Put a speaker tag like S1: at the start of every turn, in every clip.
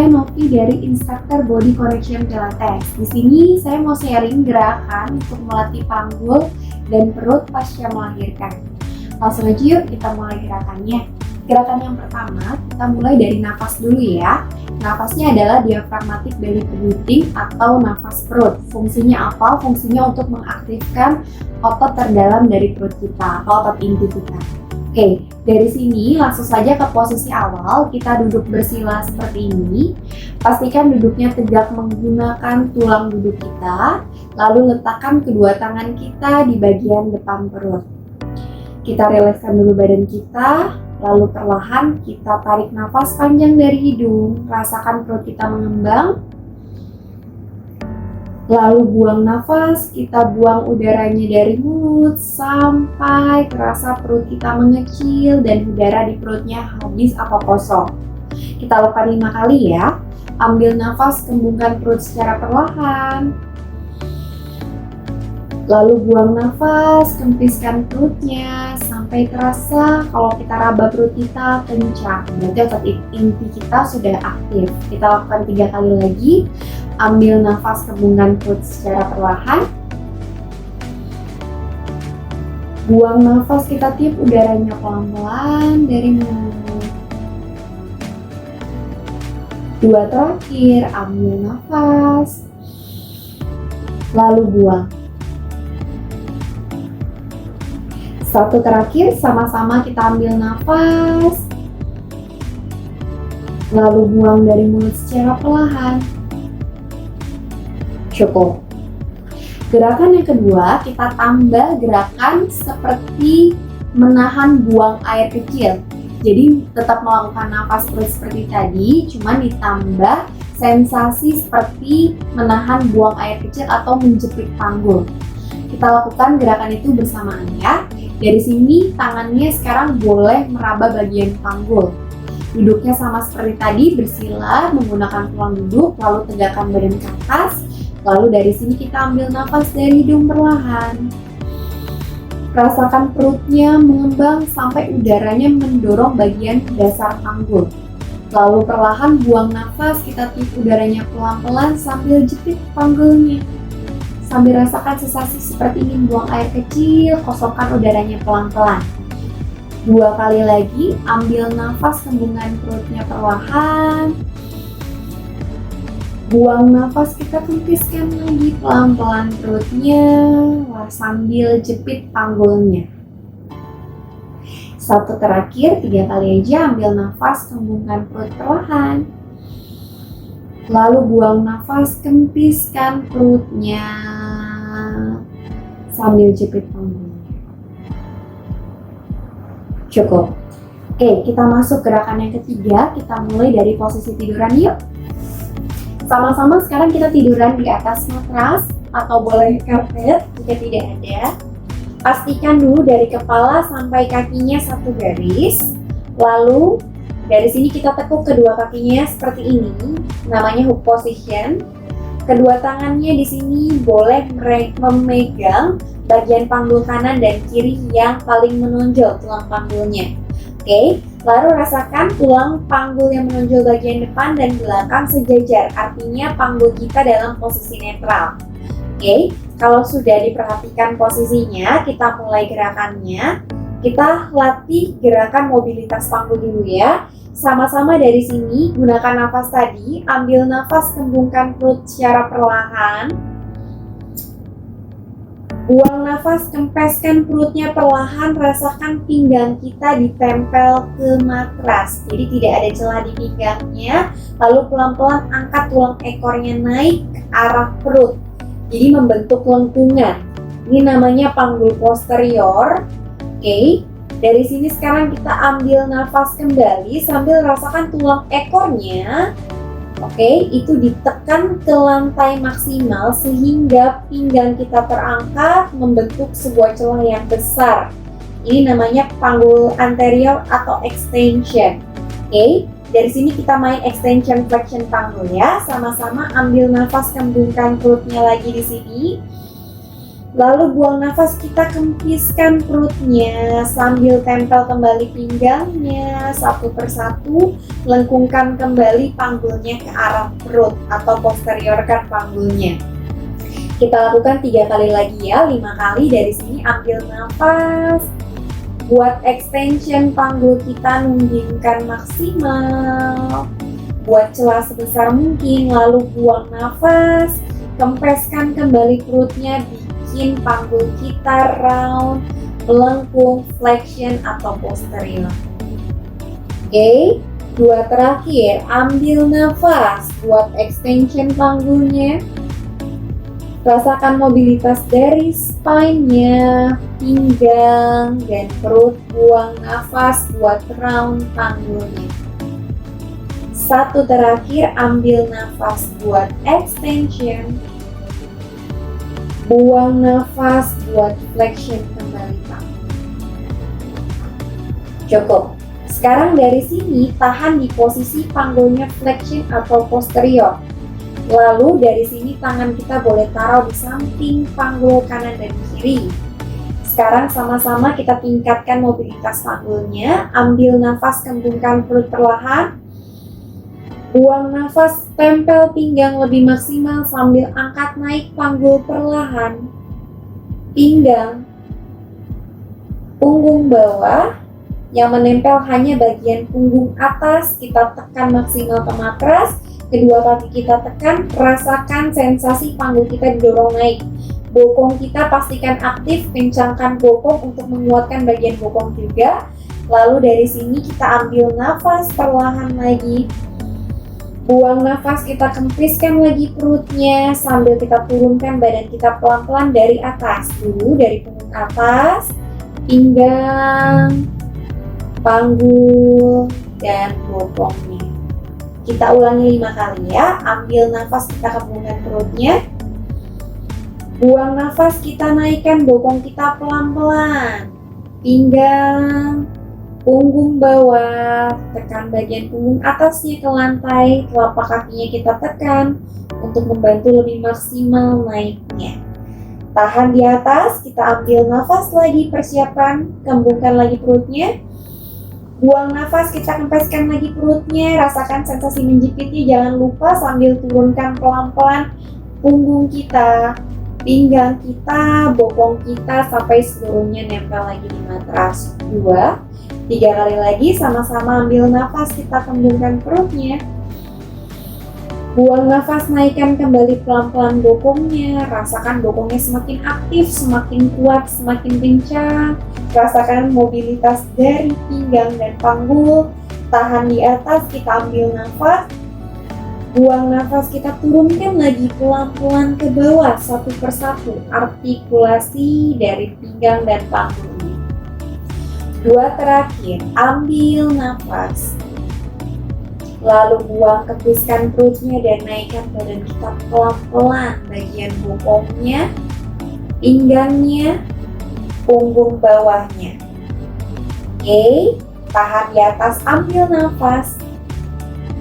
S1: saya Novi dari instruktur Body Correction Pilates. Di sini saya mau sharing gerakan untuk melatih panggul dan perut pasca melahirkan. Langsung aja yuk kita mulai gerakannya. Gerakan yang pertama, kita mulai dari nafas dulu ya. Nafasnya adalah diafragmatic belly breathing atau nafas perut. Fungsinya apa? Fungsinya untuk mengaktifkan otot terdalam dari perut kita atau otot inti kita. Oke, dari sini langsung saja ke posisi awal. Kita duduk bersila seperti ini. Pastikan duduknya tegak menggunakan tulang duduk kita. Lalu letakkan kedua tangan kita di bagian depan perut. Kita rilekskan dulu badan kita. Lalu perlahan kita tarik nafas panjang dari hidung. Rasakan perut kita mengembang. Lalu buang nafas, kita buang udaranya dari mulut sampai terasa perut kita mengecil dan udara di perutnya habis atau kosong. Kita lakukan 5 kali ya. Ambil nafas, kembungkan perut secara perlahan. Lalu buang nafas, kempiskan perutnya sampai terasa kalau kita raba perut kita kencang. Berarti otot inti kita sudah aktif. Kita lakukan 3 kali lagi. Ambil nafas, kembungkan perut secara perlahan. Buang nafas, kita tiup udaranya pelan-pelan dari mulut. 2 terakhir, ambil nafas. Lalu buang. 1 terakhir, sama-sama kita ambil nafas. Lalu buang dari mulut secara perlahan. Cukup. Gerakan yang kedua, kita tambah gerakan seperti menahan buang air kecil. Jadi tetap melakukan nafas perut seperti tadi, cuman ditambah sensasi seperti menahan buang air kecil atau menjepit panggul. Kita lakukan gerakan itu bersamaan ya. Dari sini tangannya sekarang boleh meraba bagian panggul. Duduknya sama seperti tadi, bersila menggunakan tulang duduk, lalu tegakkan badan ke atas. Lalu dari sini kita ambil nafas dari hidung perlahan. Rasakan perutnya mengembang sampai udaranya mendorong bagian dasar panggul. Lalu perlahan buang nafas, kita tiup udaranya pelan-pelan sambil jepit panggulnya. Sambil rasakan sensasi seperti ingin buang air kecil, kosongkan udaranya pelan-pelan. 2 kali lagi, ambil nafas, kembungkan perutnya perlahan. Buang nafas, kita kempiskan lagi pelan-pelan perutnya sambil jepit panggulnya. 1 terakhir, 3 kali aja, ambil nafas, kembungkan perut perlahan. Lalu buang nafas, kempiskan perutnya sambil jepit panggulnya. Cukup. Oke, kita masuk gerakan yang ketiga. Kita mulai dari posisi tiduran yuk. Sama-sama sekarang kita tiduran di atas matras atau boleh karpet jika tidak ada. Pastikan dulu dari kepala sampai kakinya satu garis. Lalu dari sini kita tekuk kedua kakinya seperti ini, namanya hook position. Kedua tangannya di sini boleh memegang bagian panggul kanan dan kiri yang paling menonjol tulang panggulnya. Oke, lalu rasakan tulang panggul yang menonjol bagian depan dan belakang sejajar, artinya panggul kita dalam posisi netral. Oke, kalau sudah diperhatikan posisinya, kita mulai gerakannya. Kita latih gerakan mobilitas panggul dulu ya. Sama-sama dari sini, gunakan nafas tadi, ambil nafas, kembungkan perut secara perlahan. Buang nafas, kempeskan perutnya perlahan, rasakan pinggang kita ditempel ke matras. Jadi tidak ada celah di pinggangnya. Lalu pelan-pelan angkat tulang ekornya naik ke arah perut. Jadi membentuk lengkungan. Ini namanya panggul posterior. Oke. Dari sini sekarang kita ambil nafas kembali sambil rasakan tulang ekornya. Oke, itu ditekan ke lantai maksimal sehingga pinggang kita terangkat membentuk sebuah celah yang besar. Ini namanya panggul anterior atau extension. Oke, dari sini kita main extension flexion panggul ya. Sama-sama ambil nafas, kembungkan perutnya lagi di sini. Lalu buang nafas, kita kempiskan perutnya sambil tempel kembali pinggangnya satu persatu, lengkungkan kembali panggulnya ke arah perut atau posteriorkan panggulnya. Kita lakukan 3 kali lagi ya, 5 kali. Dari sini ambil nafas, buat extension panggul kita, nunggingkan maksimal, buat celah sebesar mungkin, lalu buang nafas, kempeskan kembali perutnya, bikin panggul kita round, melengkung, flexion atau posterior. Oke, 2 terakhir, ambil nafas, buat extension panggulnya, rasakan mobilitas dari spine-nya, pinggang, dan perut. Buang nafas buat round panggulnya. 1 terakhir, ambil nafas buat extension, buang nafas buat flexion kembali panggul. Cukup. Sekarang dari sini tahan di posisi panggulnya flexion atau posterior. Lalu dari sini tangan kita boleh taruh di samping panggul kanan dan kiri. Sekarang sama-sama kita tingkatkan mobilitas panggulnya. Ambil nafas, kembungkan perut perlahan. Buang nafas, tempel pinggang lebih maksimal sambil angkat naik panggul perlahan. Pinggang, punggung bawah, yang menempel hanya bagian punggung atas, kita tekan maksimal ke matras. Kedua kaki kita tekan, rasakan sensasi panggul kita didorong naik. Bokong kita pastikan aktif, kencangkan bokong untuk menguatkan bagian bokong juga. Lalu dari sini kita ambil nafas perlahan lagi. Buang nafas, kita kempiskan lagi perutnya sambil kita turunkan badan kita pelan-pelan dari atas. Dulu dari punggung atas, pinggang, panggul, dan bokongnya. Kita ulangi 5 kali ya. Ambil nafas, kita kembungkan perutnya. Buang nafas, kita naikkan bokong kita pelan-pelan. Pinggang, punggung bawah, tekan bagian punggung atasnya ke lantai, telapak kakinya kita tekan untuk membantu lebih maksimal naiknya. Tahan di atas, kita ambil nafas lagi, persiapan, kembungkan lagi perutnya. Buang nafas, kita kempeskan lagi perutnya, rasakan sensasi menjepitnya, jangan lupa sambil turunkan pelan-pelan punggung kita, pinggang kita, bokong kita sampai seluruhnya nempel lagi di matras. 2, 3 kali lagi, sama-sama ambil nafas, kita kembungkan perutnya. Buang nafas, naikkan kembali pelan-pelan bokongnya, rasakan bokongnya semakin aktif, semakin kuat, semakin kencang. Rasakan mobilitas dari pinggang dan panggul. Tahan di atas, kita ambil nafas. Buang nafas, kita turunkan lagi pelan-pelan ke bawah satu persatu artikulasi dari pinggang dan panggulnya. 2 terakhir, ambil nafas. Lalu buang, kepiskan perutnya dan naikkan badan kita pelan-pelan bagian bokongnya, pinggangnya, punggung bawahnya. Oke, tahan di atas, ambil nafas.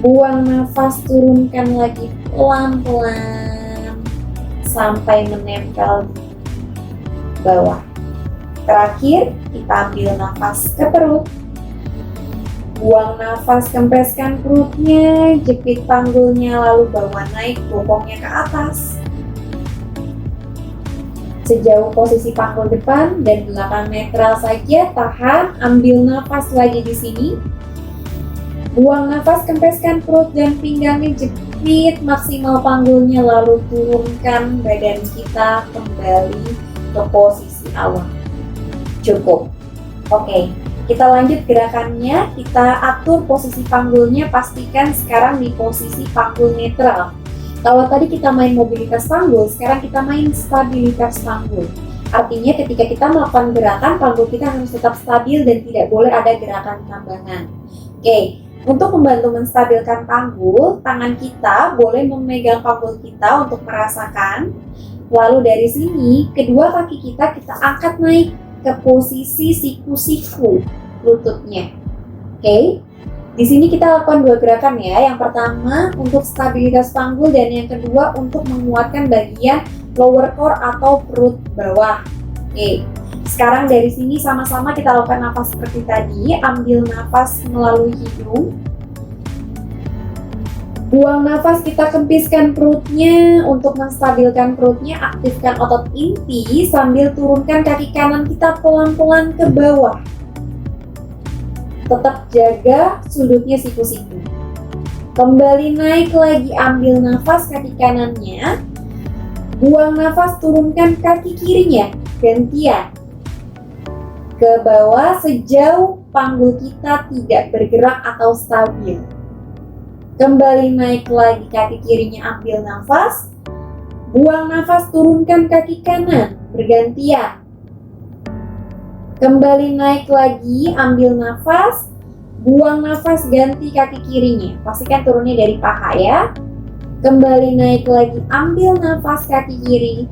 S1: Buang nafas, turunkan lagi pelan-pelan sampai menempel di bawah. Terakhir, kita ambil nafas ke perut. Buang nafas, kempeskan perutnya, jepit panggulnya, lalu bawa naik bokongnya ke atas. Sejauh posisi panggul depan dan belakang netral saja, tahan, ambil nafas lagi di sini. Buang nafas, kempeskan perut dan pinggangnya, jepit maksimal panggulnya, lalu turunkan badan kita kembali ke posisi awal. Cukup. Oke. Kita lanjut gerakannya, kita atur posisi panggulnya, pastikan sekarang di posisi panggul netral. Kalau tadi kita main mobilitas panggul, sekarang kita main stabilitas panggul. Artinya ketika kita melakukan gerakan, panggul kita harus tetap stabil dan tidak boleh ada gerakan tambahan. Oke, untuk membantu menstabilkan panggul, tangan kita boleh memegang panggul kita untuk merasakan. Lalu dari sini, kedua kaki kita angkat naik ke posisi siku-siku lututnya. Oke, di sini kita lakukan 2 gerakan ya. Yang pertama untuk stabilitas panggul dan yang kedua untuk menguatkan bagian lower core atau perut bawah. Oke, sekarang dari sini sama-sama kita lakukan nafas seperti tadi. Ambil nafas melalui hidung. Buang nafas, kita kempiskan perutnya untuk menstabilkan perutnya, aktifkan otot inti sambil turunkan kaki kanan kita pelan-pelan ke bawah. Tetap jaga sudutnya siku-siku. Kembali naik lagi, ambil nafas kaki kanannya. Buang nafas, turunkan kaki kirinya, gantian. Ke bawah sejauh panggul kita tidak bergerak atau stabil. Kembali naik lagi, kaki kirinya ambil nafas. Buang nafas, turunkan kaki kanan, bergantian. Kembali naik lagi, ambil nafas. Buang nafas, ganti kaki kirinya. Pastikan turunnya dari paha ya. Kembali naik lagi, ambil nafas kaki kiri.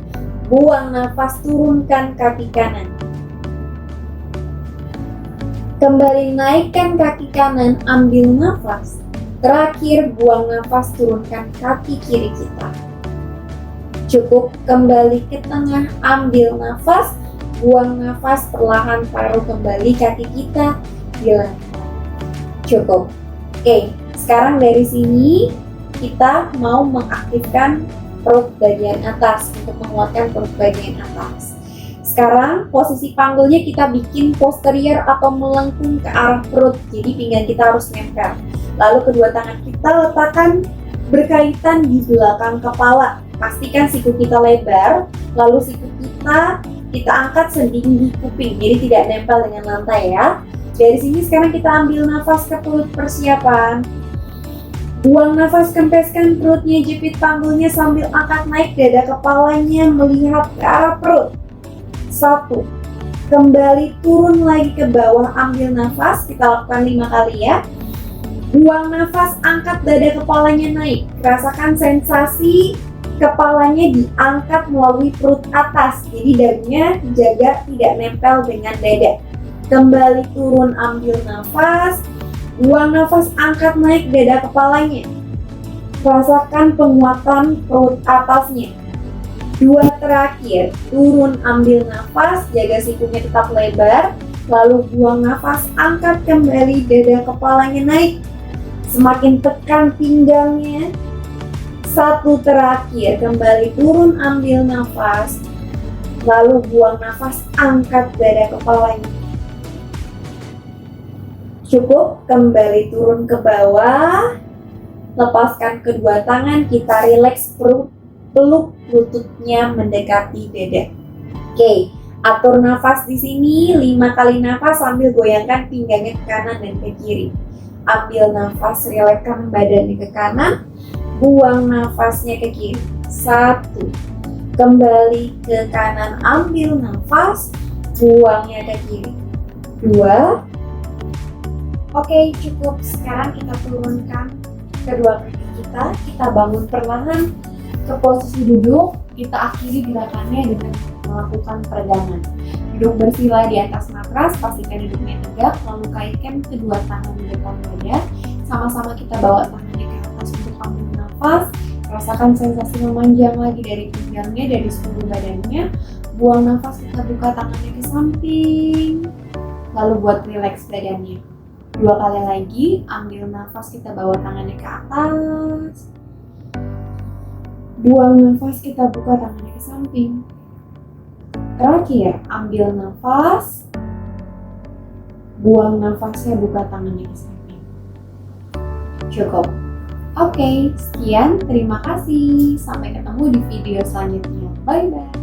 S1: Buang nafas, turunkan kaki kanan. Kembali naikkan kaki kanan, ambil nafas. Terakhir, buang nafas, turunkan kaki kiri kita. Cukup, kembali ke tengah, ambil nafas. Buang nafas, perlahan taruh kembali kaki kita di lantai. Cukup. Oke, sekarang dari sini kita mau mengaktifkan perut bagian atas untuk menguatkan perut bagian atas. Sekarang posisi panggulnya kita bikin posterior atau melengkung ke arah perut, jadi pinggang kita harus nempel. Lalu kedua tangan kita letakkan berkaitan di belakang kepala. Pastikan siku kita lebar, lalu siku kita angkat setinggi kuping, jadi tidak nempel dengan lantai ya. Dari sini sekarang kita ambil nafas ke perut, persiapan. Buang nafas, kempeskan perutnya, jepit panggulnya sambil angkat naik dada kepalanya melihat ke arah perut. 1. Kembali turun lagi ke bawah, ambil nafas, kita lakukan 5 kali ya. Buang nafas, angkat dada kepalanya naik. Rasakan sensasi kepalanya diangkat melalui perut atas. Jadi dagunya dijaga tidak nempel dengan dada. Kembali turun, ambil nafas. Buang nafas, angkat naik dada kepalanya. Rasakan penguatan perut atasnya. 2 terakhir, turun, ambil nafas, jaga sikunya tetap lebar. Lalu buang nafas, angkat kembali dada kepalanya naik. Semakin tekan pinggangnya. 1 terakhir, kembali turun, ambil nafas. Lalu buang nafas, angkat dada kepalanya. Cukup, kembali turun ke bawah. Lepaskan kedua tangan, kita rileks perut, peluk lututnya mendekati dada. Oke, atur nafas di sini 5 kali nafas sambil goyangkan pinggangnya ke kanan dan ke kiri. Ambil nafas, rilekskan badannya ke kanan, buang nafasnya ke kiri. 1, kembali ke kanan, ambil nafas, buangnya ke kiri. 2. Oke, cukup. Sekarang kita turunkan kedua kaki kita bangun perlahan ke posisi duduk. Kita akhiri gerakannya dengan melakukan peregangan. Duduk bersila di atas matras, pastikan duduknya tegak, lalu kaitkan kedua tangan di depan dada. Sama-sama kita bawa tangannya ke atas untuk ambil nafas. Rasakan sensasi memanjang lagi dari pinggangnya, dari seluruh badannya. Buang nafas, kita buka tangannya ke samping. Lalu buat rileks badannya. 2 kali lagi, ambil nafas, kita bawa tangannya ke atas. Buang nafas, kita buka tangannya ke samping. Terakhir, ambil nafas, buang nafasnya, buka tangannya ke samping. Cukup. Oke, sekian. Terima kasih. Sampai ketemu di video selanjutnya. Bye-bye.